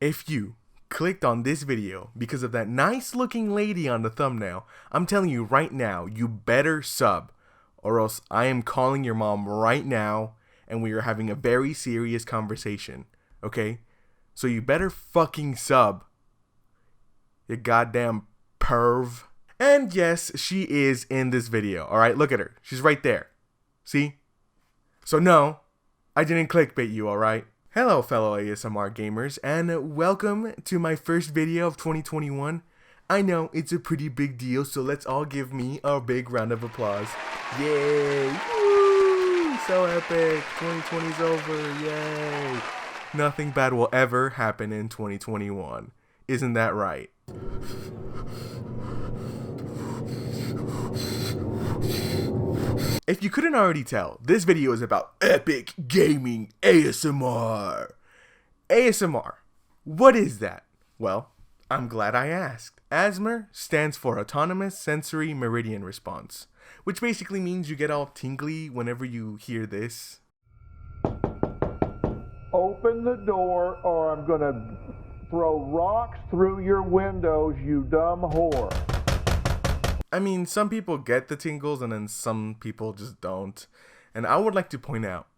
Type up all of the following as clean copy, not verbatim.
If you clicked on this video because of that nice looking lady on the thumbnail, I'm telling you right now, you better sub, or else I am calling your mom right now and we are having a very serious conversation, okay? So you better fucking sub, you goddamn perv. And yes, she is in this video, alright? Look at her. She's right there. See? So no, I didn't clickbait you, alright? Hello, fellow ASMR gamers, and welcome to my first video of 2021. I know it's a pretty big deal, so let's all give me a big round of applause. Yay! Woo! So epic! 2020's over, yay! Nothing bad will ever happen in 2021. Isn't that right? If you couldn't already tell, this video is about epic gaming ASMR. ASMR. What is that? Well, I'm glad I asked. ASMR stands for Autonomous Sensory Meridian Response, which basically means you get all tingly whenever you hear this. Open the door or I'm gonna throw rocks through your windows, you dumb whore. I mean, some people get the tingles and then some people just don't. And I would like to point out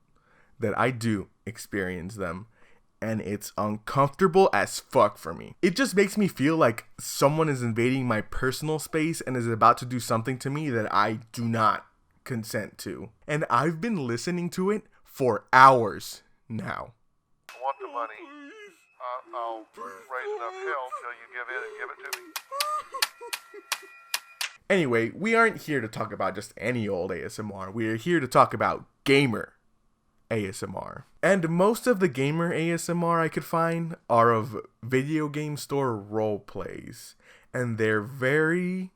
that I do experience them. And it's uncomfortable as fuck for me. It just makes me feel like someone is invading my personal space and is about to do something to me that I do not consent to. And I've been listening to it for hours now. I want the money. I'll raise enough hell till you give in and give it to me. Anyway, we aren't here to talk about just any old ASMR. We are here to talk about gamer ASMR. And most of the gamer ASMR I could find are of video game store role plays. And they're very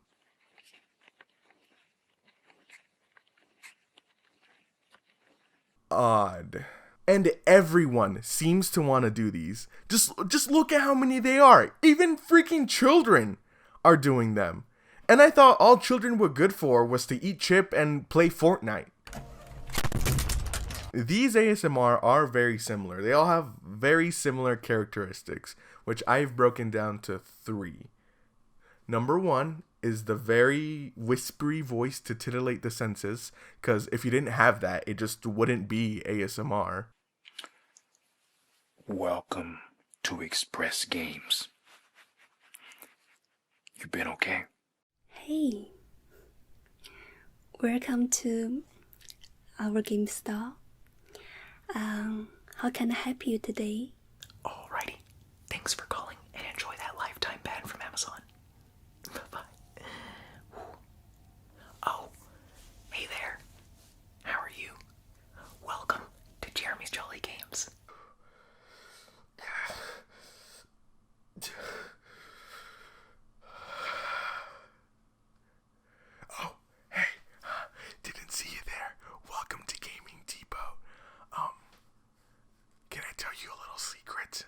odd. And everyone seems to want to do these. Just look at how many they are. Even freaking children are doing them. And I thought all children were good for was to eat chip and play Fortnite. These ASMR are very similar. They all have very similar characteristics, which I've broken down to 3. Number 1 is the very whispery voice to titillate the senses, because if you didn't have that, it just wouldn't be ASMR. Welcome to Express Games. You been okay? Hey, welcome to our game store. How can I help you today? Alrighty, thanks for calling and enjoy that lifetime ban from Amazon. Bye-bye. Oh, hey there. How are you? Welcome to Jeremy's Jolly Games. Didn't see you there. Welcome to Gaming Depot. Can I tell you a little secret?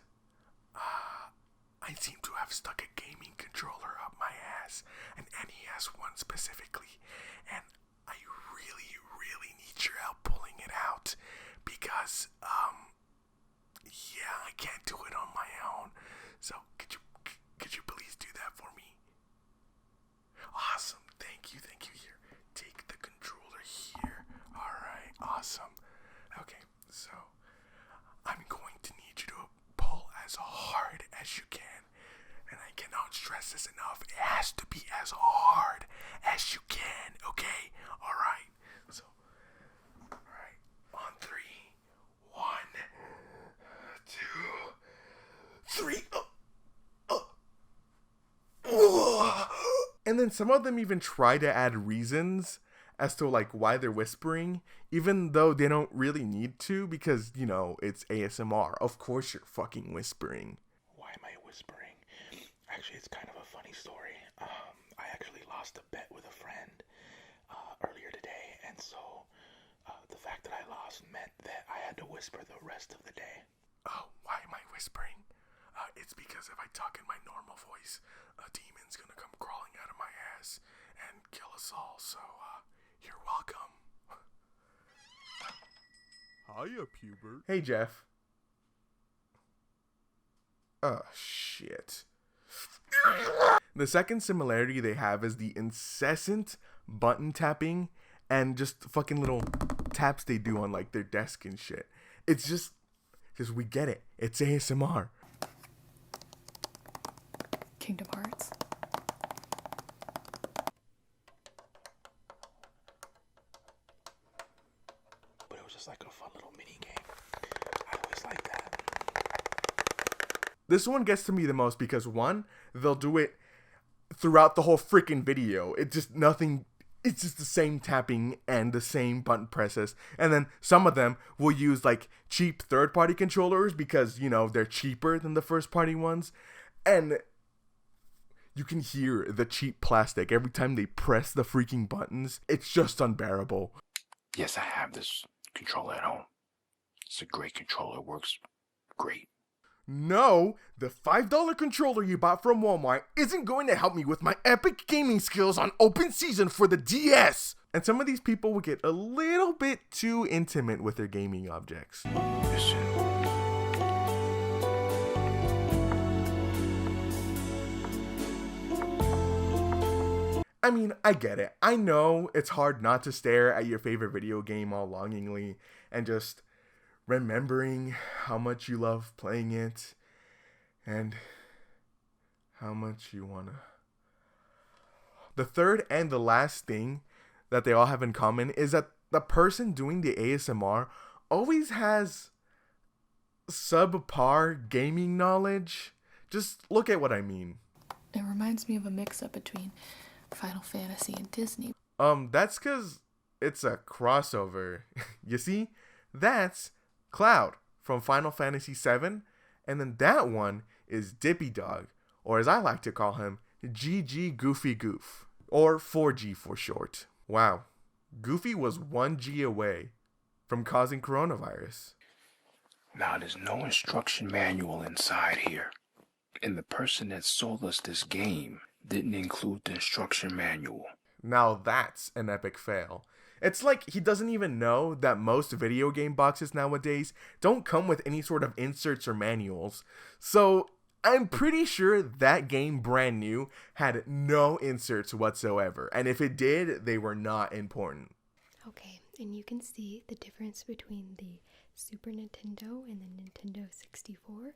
I seem to have stuck a gaming controller up my ass, an NES one specifically, and I really, really need your help pulling it out because, yeah, I can't do it on my own. So could you please do that for me? Awesome. Thank you. Here. Take the controller here. Alright, awesome. Okay, so I'm going to need you to pull as hard as you can. And I cannot stress this enough. It has to be as hard as you can, okay? Alright. So alright. On 3. 1, 2, 3. And then some of them even try to add reasons as to like why they're whispering, even though they don't really need to, because, you know, it's ASMR. Of course you're fucking whispering. Why am I whispering? Actually, it's kind of a funny story. I actually lost a bet with a friend earlier today, and so the fact that I lost meant that I had to whisper the rest of the day. Oh, why am I whispering? It's because if I talk in my normal voice, a demon's gonna come crawling out of my ass and kill us all, so, you're welcome. Hiya, Pubert. Hey, Jeff. Oh, shit. The second similarity they have is the incessant button tapping and just fucking little taps they do on like their desk and shit. It's just we get it. It's ASMR. Kingdom Hearts. But it was just like a fun little mini game. I always like that. This one gets to me the most because one, they'll do it throughout the whole freaking video. It's just the same tapping and the same button presses. And then some of them will use like cheap third-party controllers because, you know, they're cheaper than the first-party ones. And you can hear the cheap plastic every time they press the freaking buttons. It's just unbearable. Yes, I have this controller at home. It's a great controller. It works great. No, the $5 controller you bought from Walmart isn't going to help me with my epic gaming skills on open season for the DS. And some of these people will get a little bit too intimate with their gaming objects. Listen. I mean, I get it. I know it's hard not to stare at your favorite video game all longingly and just remembering how much you love playing it and how much you wanna. The third and the last thing that they all have in common is that the person doing the ASMR always has subpar gaming knowledge. Just look at what I mean. It reminds me of a mix-up between Final Fantasy and Disney. That's because it's a crossover. You see? That's Cloud from Final Fantasy VII, and then that one is Dippy Dog, or as I like to call him, GG Goofy Goof, or 4G for short. Wow, Goofy was 1G away from causing coronavirus. Now, there's no instruction manual inside here. And the person that sold us this game didn't include the instruction manual. Now that's an epic fail. It's like he doesn't even know that most video game boxes nowadays don't come with any sort of inserts or manuals. So I'm pretty sure that game brand new had no inserts whatsoever. And if it did, they were not important. Okay, and you can see the difference between the Super Nintendo and the Nintendo 64. A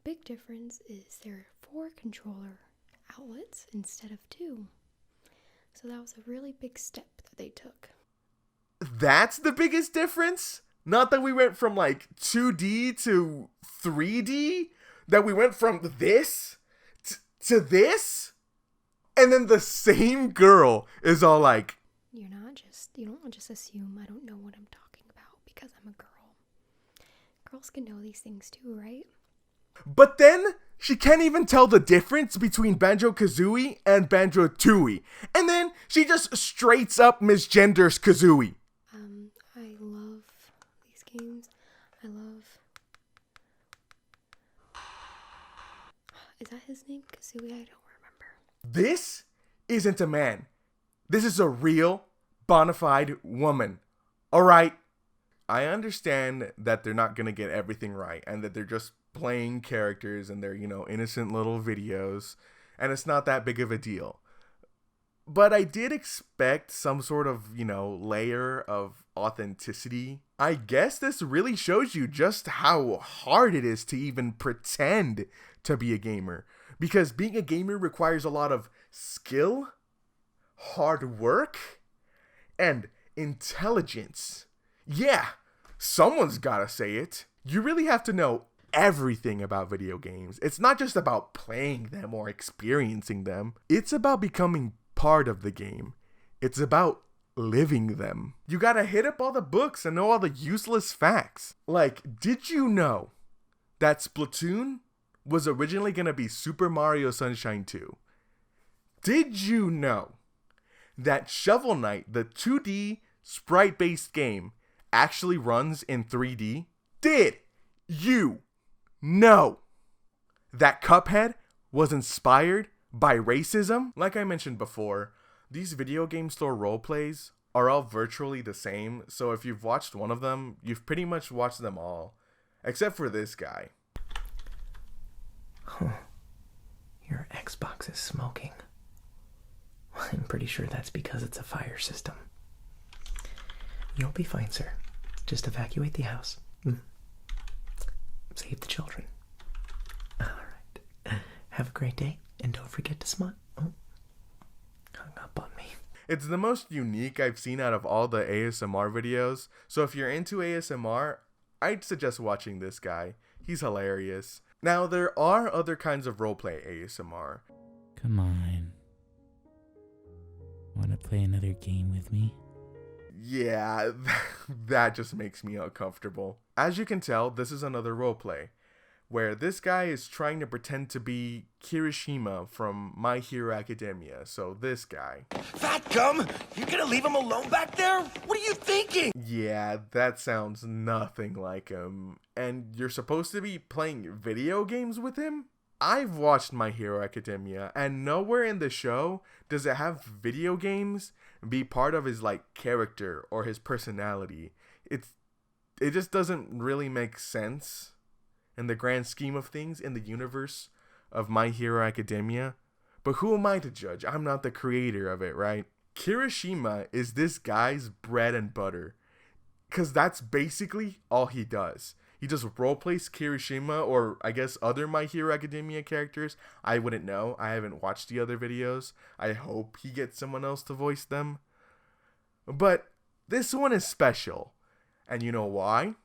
big difference is there are 4 controller outlets instead of 2. So that was a really big step that they took. That's the biggest difference? Not that we went from like 2D to 3D? That we went from this to this? And then the same girl is all like, you don't just assume I don't know what I'm talking about because I'm a girl. Girls can know these things too, right? But then she can't even tell the difference between Banjo-Kazooie and Banjo-Tooie. And then she just straights up misgenders Kazooie. I love these games. Is that his name? Kazooie? I don't remember. This isn't a man. This is a real, bona fide woman. Alright? I understand that they're not gonna get everything right and that they're just playing characters and they're, innocent little videos, and it's not that big of a deal. But I did expect some sort of, layer of authenticity. I guess this really shows you just how hard it is to even pretend to be a gamer. Because being a gamer requires a lot of skill, hard work, and intelligence. Yeah, someone's gotta say it. You really have to know everything about video games. It's not just about playing them or experiencing them. It's about becoming part of the game. It's about living them. You gotta hit up all the books and know all the useless facts. Like, did you know that Splatoon was originally gonna be Super Mario Sunshine 2? Did you know that Shovel Knight, the 2D sprite-based game, actually runs in 3D? Did you know that Cuphead was inspired by racism? Like I mentioned before, these video game store roleplays are all virtually the same, so if you've watched one of them, you've pretty much watched them all, except for this guy. Your Xbox is smoking. I'm pretty sure that's because it's a fire system. You'll be fine, sir. Just evacuate the house. Save the children. Alright. Have a great day, and don't forget to smile. Oh, hung up on me. It's the most unique I've seen out of all the ASMR videos, so if you're into ASMR, I'd suggest watching this guy. He's hilarious. Now, there are other kinds of roleplay ASMR. Come on. Wanna play another game with me? Yeah, that just makes me uncomfortable. As you can tell, this is another roleplay, where this guy is trying to pretend to be Kirishima from My Hero Academia. So this guy. Fat gum! You're gonna leave him alone back there? What are you thinking? Yeah, that sounds nothing like him. And you're supposed to be playing video games with him? I've watched My Hero Academia, and nowhere in the show does it have video games be part of his character or his personality. It just doesn't really make sense in the grand scheme of things in the universe of My Hero Academia. But who am I to judge? I'm not the creator of it, right? Kirishima is this guy's bread and butter, because that's basically all he does. He just roleplays Kirishima, or I guess other My Hero Academia characters. I wouldn't know. I haven't watched the other videos. I hope he gets someone else to voice them. But this one is special. And you know why?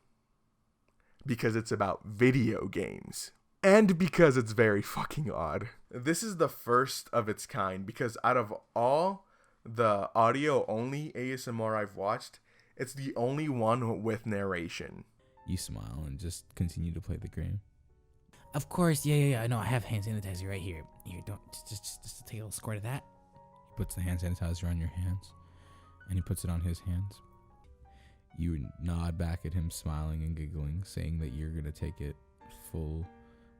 Because it's about video games. And because it's very fucking odd. This is the first of its kind, because out of all the audio-only ASMR I've watched, it's the only one with narration. You smile and just continue to play the game. Of course, yeah. I know. I have hand sanitizer right here. Here, don't just take a little squirt of that. He puts the hand sanitizer on your hands, and he puts it on his hands. You nod back at him, smiling and giggling, saying that you're gonna take it full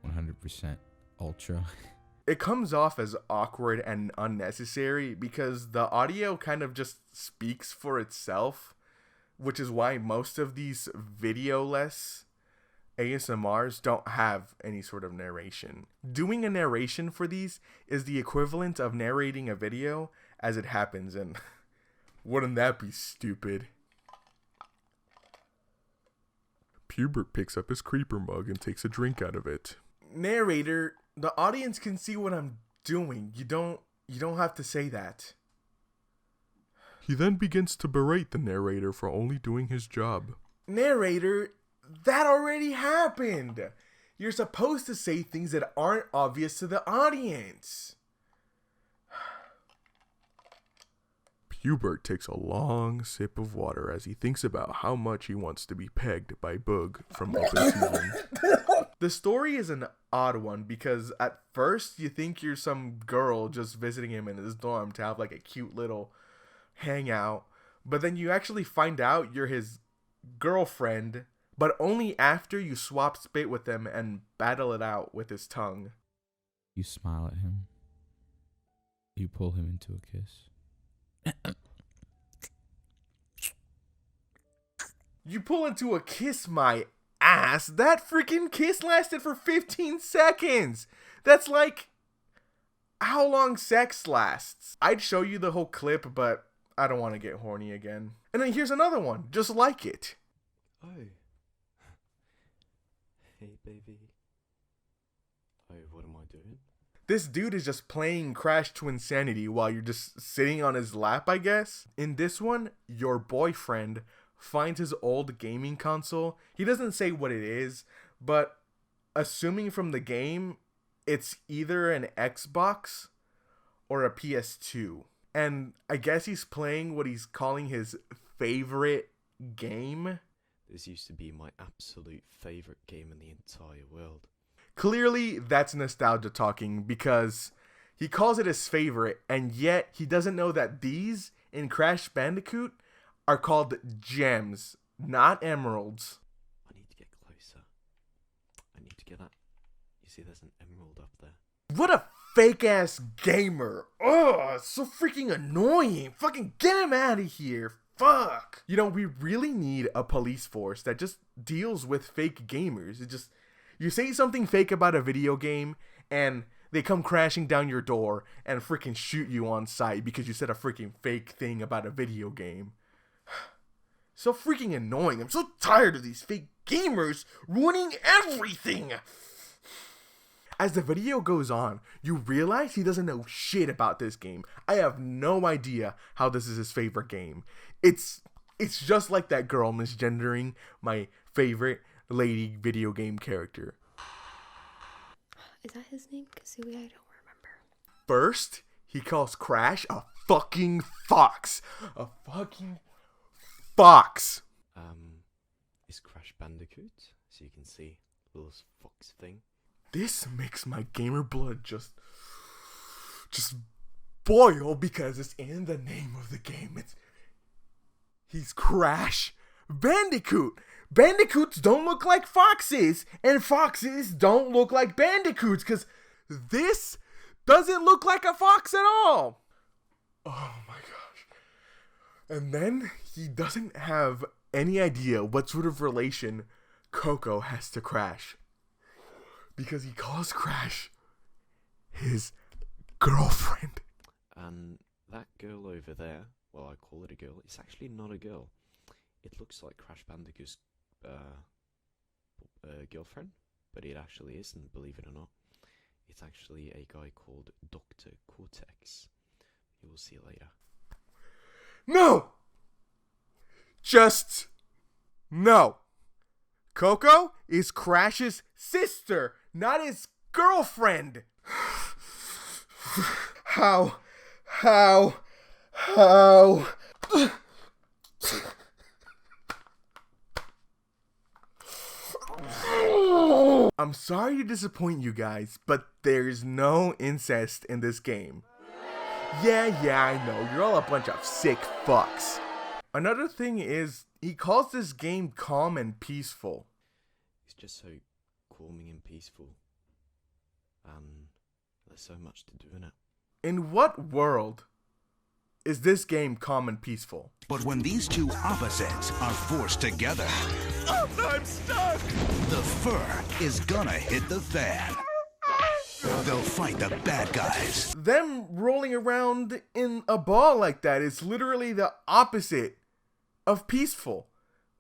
100% ultra. It comes off as awkward and unnecessary because the audio kind of just speaks for itself, which is why most of these video-less ASMRs don't have any sort of narration. Doing a narration for these is the equivalent of narrating a video as it happens, and wouldn't that be stupid? Pubert picks up his creeper mug and takes a drink out of it. Narrator, the audience can see what I'm doing. You don't have to say that. He then begins to berate the narrator for only doing his job. Narrator, that already happened. You're supposed to say things that aren't obvious to the audience. Hubert takes a long sip of water as he thinks about how much he wants to be pegged by Boog from Open Season. The story is an odd one because at first you think you're some girl just visiting him in his dorm to have like a cute little hangout, but then you actually find out you're his girlfriend, but only after you swap spit with him and battle it out with his tongue. You smile at him. You pull him into a kiss. You pull into a kiss, my ass. That freaking kiss lasted for 15 seconds. That's like how long sex lasts. I'd show you the whole clip, but I don't want to get horny again. And then here's another one, just like it. Oh. Hey, baby. Oh, what am I doing? This dude is just playing Crash to Insanity while you're just sitting on his lap, I guess. In this one, your boyfriend finds his old gaming console. He doesn't say what it is, but assuming from the game, it's either an Xbox or a PS2. And I guess he's playing what he's calling his favorite game. This used to be my absolute favorite game in the entire world. Clearly, that's nostalgia talking because he calls it his favorite, and yet he doesn't know that these in Crash Bandicoot are called gems, not emeralds. I need to get closer. I need to get up. You see, there's an emerald up there. What a fake-ass gamer. Ugh, it's so freaking annoying. Fucking get him out of here. Fuck. You know, we really need a police force that just deals with fake gamers. It just... You say something fake about a video game, and they come crashing down your door and freaking shoot you on sight because you said a freaking fake thing about a video game. So freaking annoying. I'm so tired of these fake gamers ruining everything. As the video goes on, you realize he doesn't know shit about this game. I have no idea how this is his favorite game. It's just like that girl misgendering my favorite lady video game character. Is that his name? Kasui? I don't remember. First, he calls Crash a fucking fox. A fucking fox. Is Crash Bandicoot? So you can see the little fox thing. This makes my gamer blood just boil because it's in the name of the game. He's Crash Bandicoot. Bandicoots don't look like foxes, and foxes don't look like bandicoots, because this doesn't look like a fox at all. Oh my gosh. And then he doesn't have any idea what sort of relation Coco has to Crash, because he calls Crash his girlfriend. And that girl over there, well, I call it a girl, it's actually not a girl. It looks like Crash Bandicoot's girlfriend, but it actually isn't, believe it or not. It's actually a guy called Dr. Cortex. You will see later. No! Just no. Coco is Crash's sister, not his girlfriend. How? I'm sorry to disappoint you guys, but there's no incest in this game. Yeah, I know, you're all a bunch of sick fucks. Another thing is, he calls this game calm and peaceful. It's just so calming and peaceful. There's so much to do in it. In what world is this game calm and peaceful? But when these two opposites are forced together, I'm stuck! the fur is gonna hit the fan. They'll fight the bad guys. Them rolling around in a ball like that is literally the opposite of peaceful.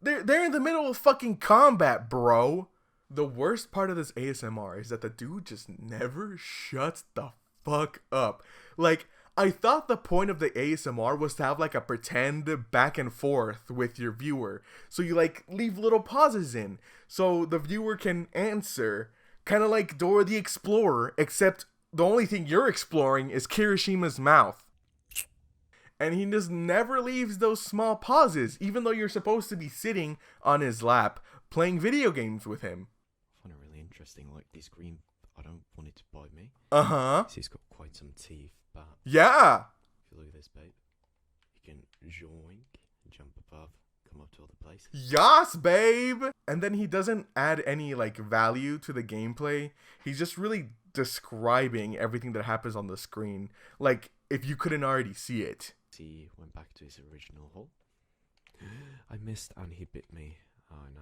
They're in the middle of fucking combat, bro. The worst part of this ASMR is that the dude just never shuts the fuck up. Like, I thought the point of the ASMR was to have like a pretend back and forth with your viewer. So you like leave little pauses in so the viewer can answer. Kind of like Dora the Explorer, except the only thing you're exploring is Kirishima's mouth. And he just never leaves those small pauses, even though you're supposed to be sitting on his lap playing video games with him. I find it really interesting, like this green, I don't want it to bite me. Uh-huh. He's got quite some teeth, but... Yeah! If you look at this, babe, you can joink, jump above, come up to other places. Yas, babe! And then he doesn't add any, like, value to the gameplay. He's just really describing everything that happens on the screen. Like, if you couldn't already see it. He went back to his original hole. I missed and he bit me. Oh no.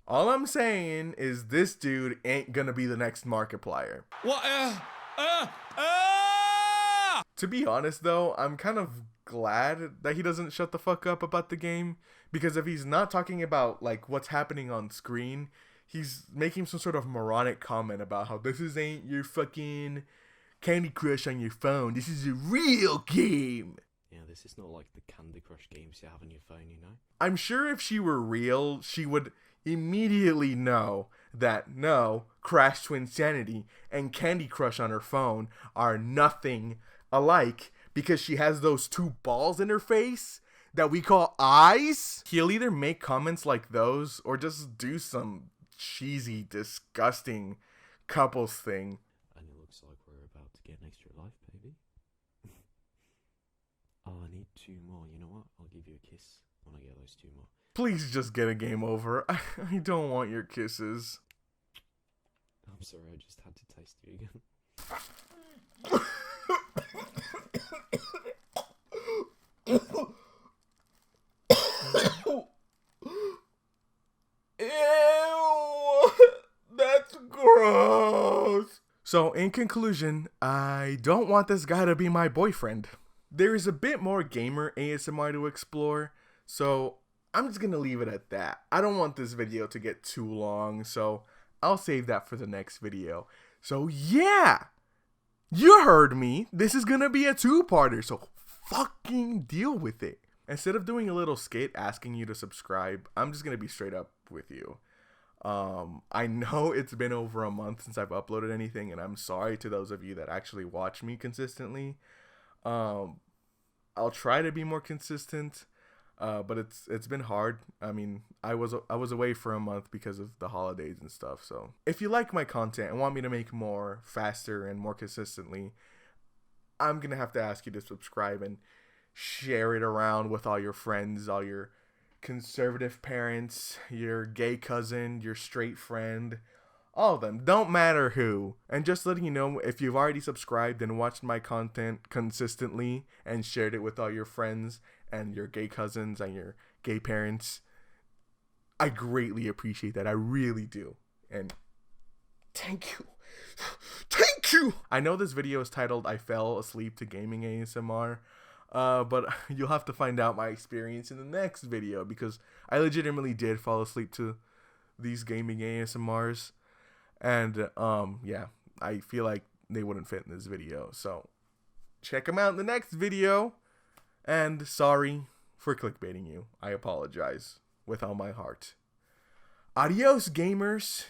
All I'm saying is this dude ain't gonna be the next Markiplier. What? To be honest though, I'm kind of glad that he doesn't shut the fuck up about the game, because if he's not talking about like what's happening on screen, he's making some sort of moronic comment about how this ain't your fucking Candy Crush on your phone. This is a real game. Yeah, this is not like the Candy Crush games you have on your phone, you know? I'm sure if she were real, she would immediately know that no, Crash Twinsanity and Candy Crush on her phone are nothing alike, because she has those two balls in her face that we call eyes. He'll either make comments like those or just do some cheesy, disgusting couples thing. And it looks like we're about to get an extra life, baby. Oh, I need 2 more. You know what? I'll give you a kiss when I get those 2 more. Please just get a game over. I don't want your kisses. I'm sorry, I just had to taste you again. Ew, that's gross. So, in conclusion, I don't want this guy to be my boyfriend. There is a bit more gamer ASMR to explore, so I'm just gonna leave it at that. I don't want this video to get too long, so I'll save that for the next video. So yeah, you heard me. This is gonna be a two-parter, so fucking deal with it. Instead of doing a little skit asking you to subscribe, I'm just gonna be straight up with you. I know it's been over a month since I've uploaded anything, and I'm sorry to those of you that actually watch me consistently. I'll try to be more consistent, but it's been hard. I mean, I was away for a month because of the holidays and stuff. So if you like my content and want me to make more faster and more consistently, I'm gonna have to ask you to subscribe and share it around with all your friends, all your conservative parents, your gay cousin, your straight friend, all of them. Don't matter who. And just letting you know, if you've already subscribed and watched my content consistently and shared it with all your friends and your gay cousins and your gay parents, I greatly appreciate that. I really do. And thank you. Thank you. I know this video is titled I Fell Asleep to Gaming ASMR. But you'll have to find out my experience in the next video, because I legitimately did fall asleep to these gaming ASMRs. And, yeah, I feel like they wouldn't fit in this video. So, check them out in the next video. And sorry for clickbaiting you. I apologize with all my heart. Adios, gamers.